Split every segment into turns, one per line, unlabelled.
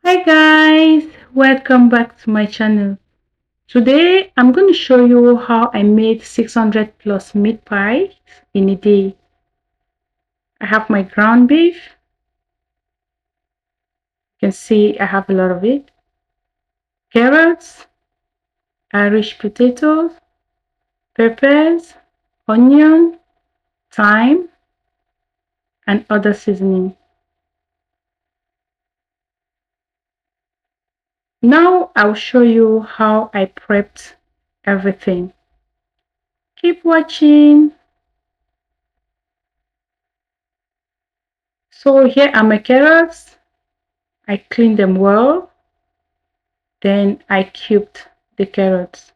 Hi guys, welcome back to my channel. Today I'm going to show you how I made 600 plus meat pies in a day. I have my ground beef. You can see I have a lot of it. Carrots, Irish potatoes, peppers, onion, thyme, and other seasoning. Now I'll show you how I prepped everything. Keep watching. So here are my carrots. I cleaned them well. Then I cubed the carrots.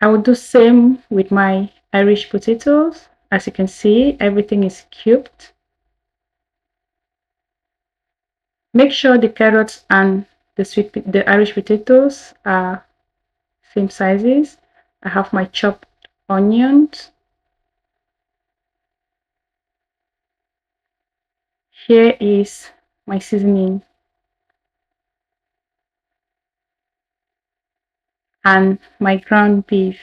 I will do same with my Irish potatoes. As you can see, everything is cubed. Make sure the carrots and the Irish potatoes are same sizes. I have my chopped onions. Here is my seasoning and my ground beef.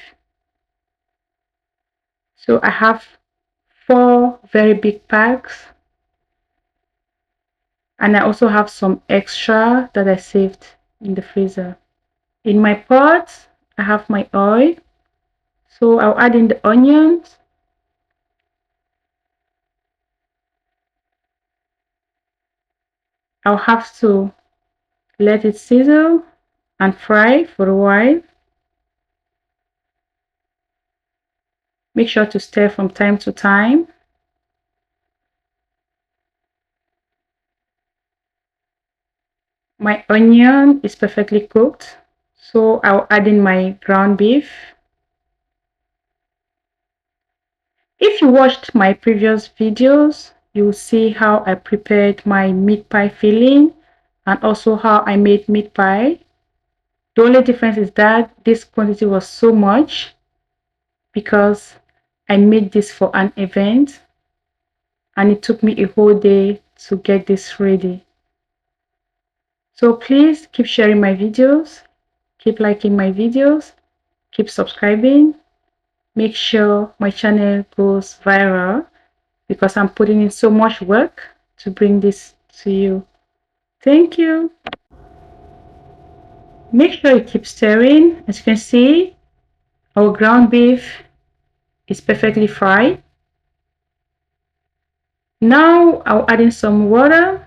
So I have 4 very big packs, and I also have some extra that I saved in the freezer. In my pot, I have my oil. So I'll add in the onions. I'll have to let it sizzle and fry for a while. Make sure to stir from time to time. My onion is perfectly cooked. So I'll add in my ground beef. If you watched my previous videos, you'll see how I prepared my meat pie filling and also how I made meat pie. The only difference is that this quantity was so much because I made this for an event and it took me a whole day to get this ready. So please keep sharing my videos, keep liking my videos, keep subscribing. Make sure my channel goes viral because I'm putting in so much work to bring this to you. Thank you. Make sure you keep stirring. As you can see, our ground beef is perfectly fried. Now I'll add in some water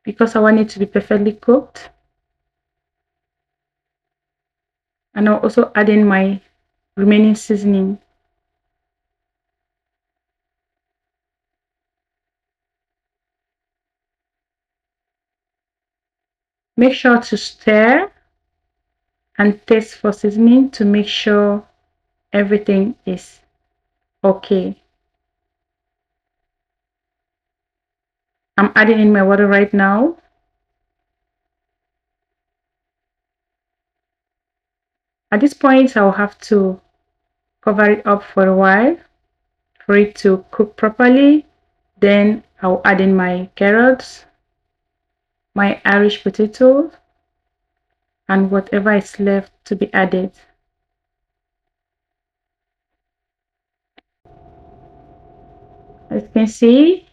because I want it to be perfectly cooked. And I'll also add in my remaining seasoning. Make sure to stir and taste for seasoning to make sure everything is okay. I'm adding in my water right now. At this point, I'll have to cover it up for a while for it to cook properly. Then I'll add in my carrots, my Irish potatoes, and whatever is left to be added. As you can see,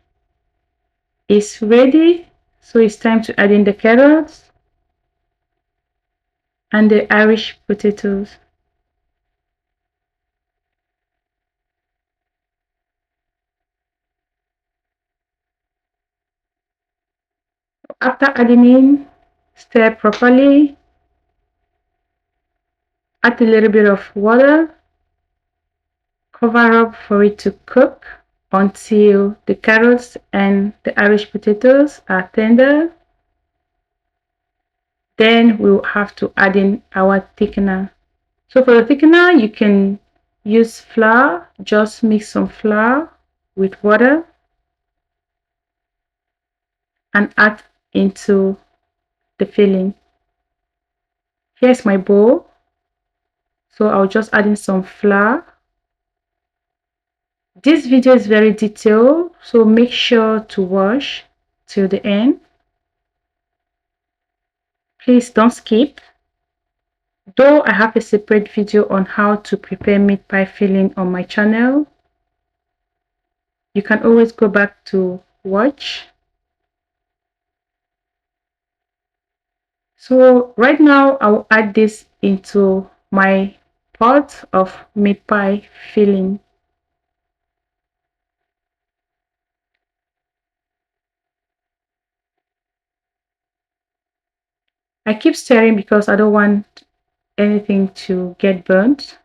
it's ready. So it's time to add in the carrots and the Irish potatoes. After adding in, stir properly. Add a little bit of water. Cover up for it to cook until the carrots and the Irish potatoes are tender. Then we'll have to add in our thickener. So for the thickener, you can use flour. Just mix some flour with water and add into the filling. Here's my bowl. So I'll just add in some flour. This video is very detailed, so make sure to watch till the end. Please don't skip. Though I have a separate video on how to prepare meat pie filling on my channel, you can always go back to watch. So right now I'll add this into my pot of meat pie filling. I keep stirring because I don't want anything to get burnt,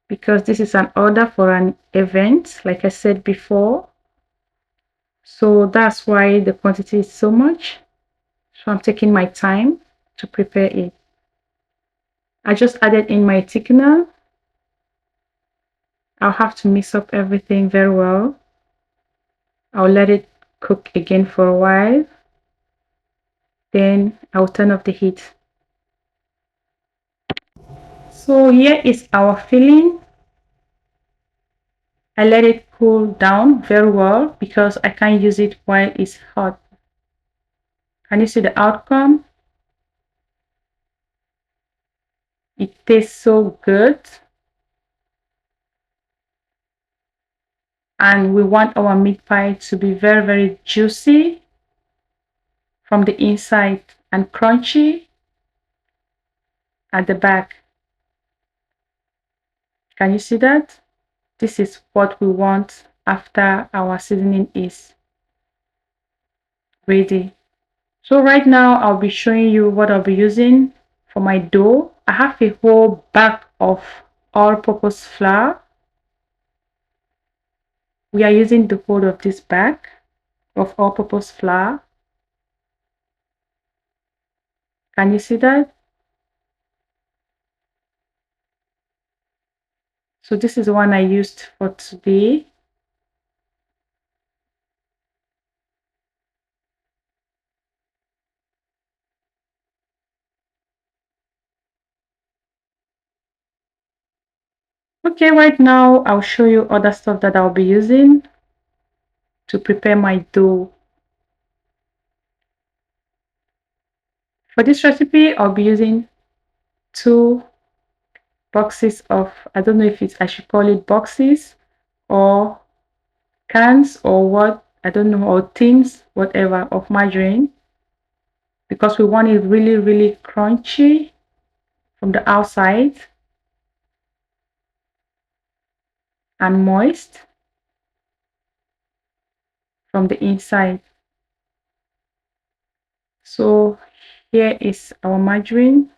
because this is an order for an event, like I said before. So that's why the quantity is so much. So I'm taking my time to prepare it. I just added in my thickener. I'll have to mix up everything very well. I'll let it cook again for a while. Then I'll turn off the heat. So here is our filling. I let it cool down very well because I can't use it while it's hot. Can you see the outcome? It tastes so good. And we want our meat pie to be very, very juicy from the inside and crunchy at the back. Can you see that? This is what we want after our seasoning is ready. So right now I'll be showing you what I'll be using for my dough. I have a whole bag of all-purpose flour. We are using the whole of this bag of all-purpose flour. Can you see that? So this is the one I used for today. Okay, right now I'll show you other stuff that I'll be using to prepare my dough. For this recipe, I'll be using 2 boxes of, I don't know if I should call it boxes or cans or what, I don't know, or tins, whatever, of margarine, because we want it really, really crunchy from the outside and moist from the inside. So here is our margarine.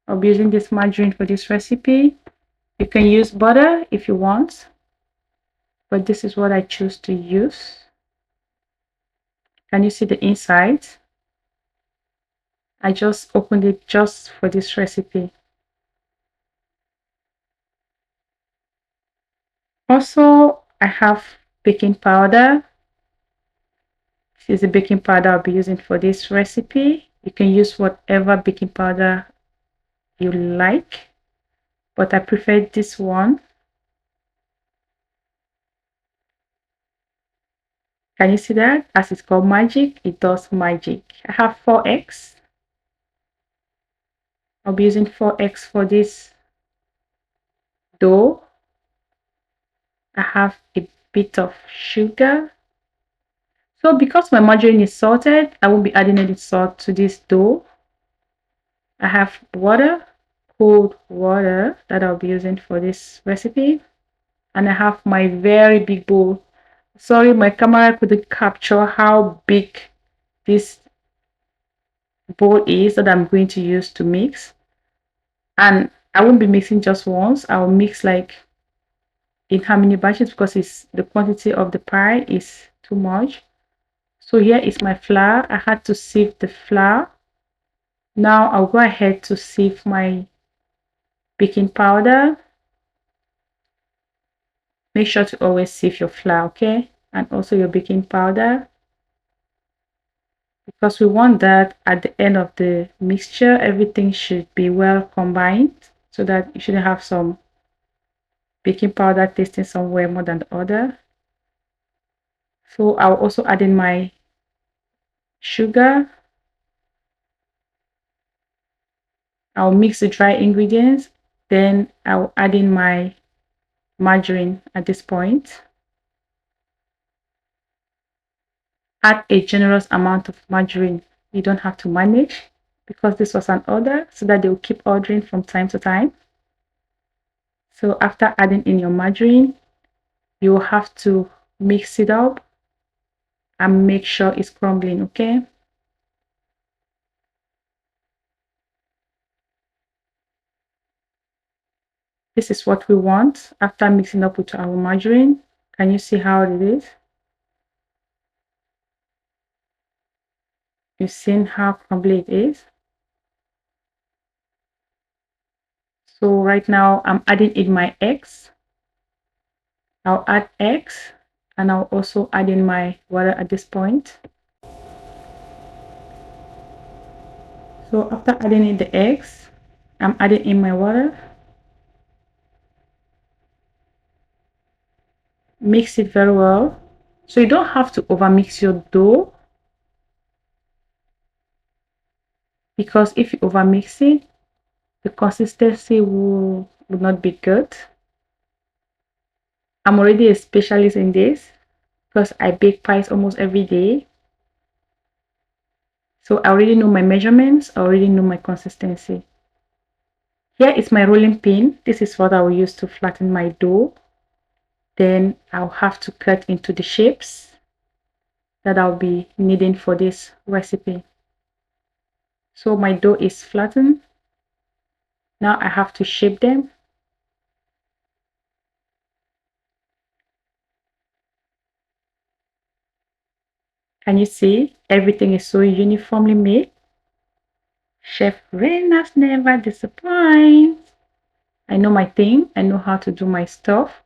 I'll be using this margarine for this recipe. You can use butter if you want, but this is what I choose to use. Can you see the inside? I just opened it just for this recipe. Also, I have baking powder. This is the baking powder I'll be using for this recipe. You can use whatever baking powder you like, but I prefer this one. Can you see that? As it's called magic, it does magic. I have 4 eggs. I'll be using 4 eggs for this dough. I have a bit of sugar. So because my margarine is salted, I won't be adding any salt to this dough. I have water, cold water, that I'll be using for this recipe. And I have my very big bowl. Sorry, my camera couldn't capture how big this bowl is that I'm going to use to mix. And I won't be mixing just once. I'll mix like in how many batches, because the quantity of the pie is too much. So here is my flour. I had to sieve the flour. Now I'll go ahead to sieve my baking powder. Make sure to always sieve your flour, okay? And also your baking powder, because we want that at the end of the mixture, everything should be well combined, so that you shouldn't have some baking powder tasting somewhere more than the other. So I'll also add in my sugar. I'll mix the dry ingredients. Then I'll add in my margarine at this point. Add a generous amount of margarine. You don't have to manage because this was an order, so that they'll keep ordering from time to time. So after adding in your margarine, you will have to mix it up and make sure it's crumbling, okay? This is what we want after mixing up with our margarine. Can you see how it is? You've seen how crumbly it is. So right now I'm adding in my eggs. I'll add eggs and I'll also add in my water at this point. So after adding in the eggs, I'm adding in my water. Mix it very well. So you don't have to overmix your dough, because if you overmix it, the consistency will not be good. I'm already a specialist in this because I bake pies almost every day. So I already know my measurements, I already know my consistency. Here is my rolling pin. This is what I will use to flatten my dough. Then I'll have to cut into the shapes that I'll be needing for this recipe. So my dough is flattened. Now I have to shape them. Can you see? Everything is so uniformly made. Chef Reynas never disappoints. I know my thing. I know how to do my stuff.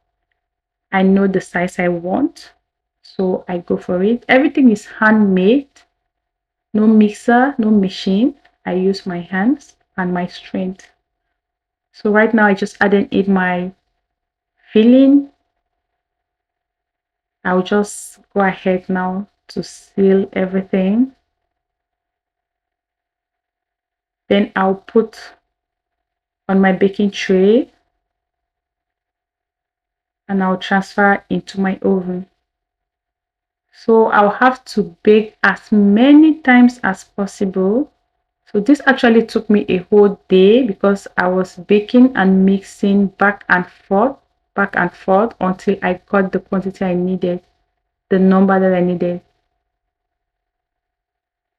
I know the size I want. So I go for it. Everything is handmade. No mixer, no machine. I use my hands and my strength. So right now I just added in my filling. I'll just go ahead now to seal everything. Then I'll put on my baking tray and I'll transfer into my oven. So I'll have to bake as many times as possible. So this actually took me a whole day because I was baking and mixing back and forth until I got the quantity I needed, the number that I needed.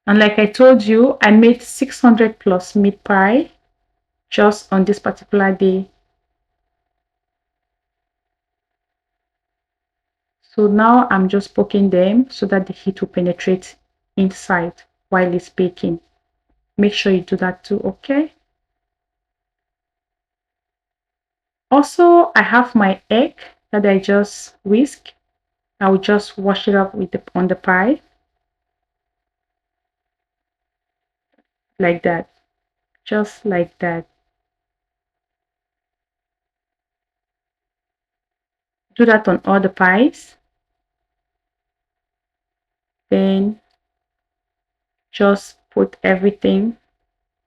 And like I told you, I made 600 plus meat pie just on this particular day. So now I'm just poking them so that the heat will penetrate inside while it's baking. Make sure you do that too, okay? Also, I have my egg that I just whisk. I will just wash it up with on the pie. Like that. Just like that. Do that on all the pies. Then just put everything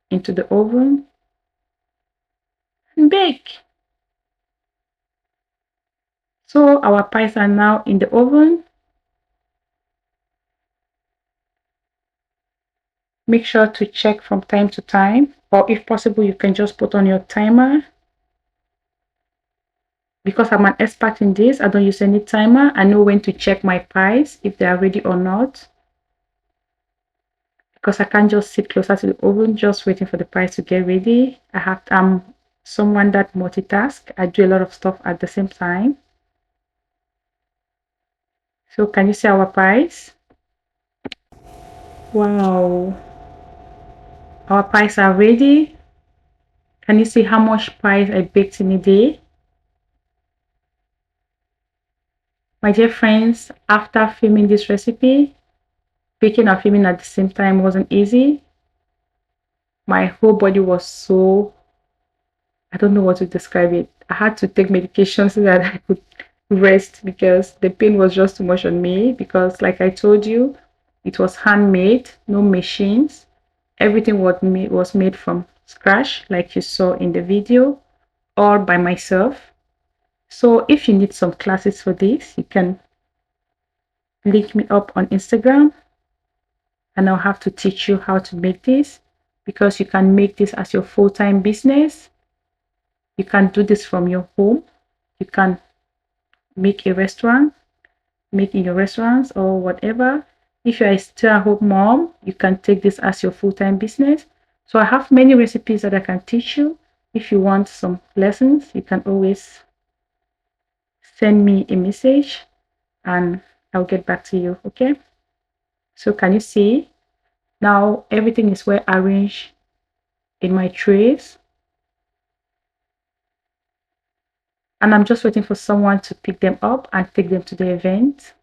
into the oven and bake. So our pies are now in the oven. Make sure to check from time to time, or if possible, you can just put on your timer. Because I'm an expert in this, I don't use any timer. I know when to check my pies, if they are ready or not. Because I can't just sit closer to the oven just waiting for the pies to get ready. I'm someone that multitask. I do a lot of stuff at the same time. So can you see our pies? Wow. Our pies are ready. Can you see how much pies I baked in a day? My dear friends, after filming this recipe, baking and filming at the same time wasn't easy. My whole body was so, I don't know what to describe it. I had to take medication so that I could rest because the pain was just too much on me. Because, like I told you, it was handmade, no machines. Everything was made from scratch, like you saw in the video, all by myself. So if you need some classes for this, you can link me up on Instagram and I'll have to teach you how to make this, because you can make this as your full-time business. You can do this from your home. You can make a restaurant, make in your restaurants or whatever. If you're a stay-at-home mom, you can take this as your full-time business. So I have many recipes that I can teach you. If you want some lessons, you can always send me a message and I'll get back to you. Okay, so can you see now everything is well arranged in my trays, and I'm just waiting for someone to pick them up and take them to the event.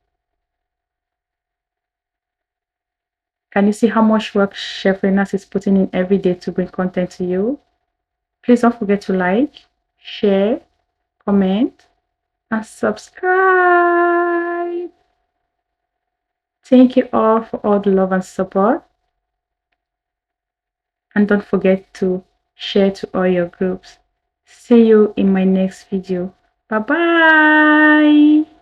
Can you see how much work Chef Reynas is putting in every day to bring content to you? Please don't forget to like, share, comment, and subscribe. Thank you all for all the love and support. And don't forget to share to all your groups. See you in my next video. Bye bye.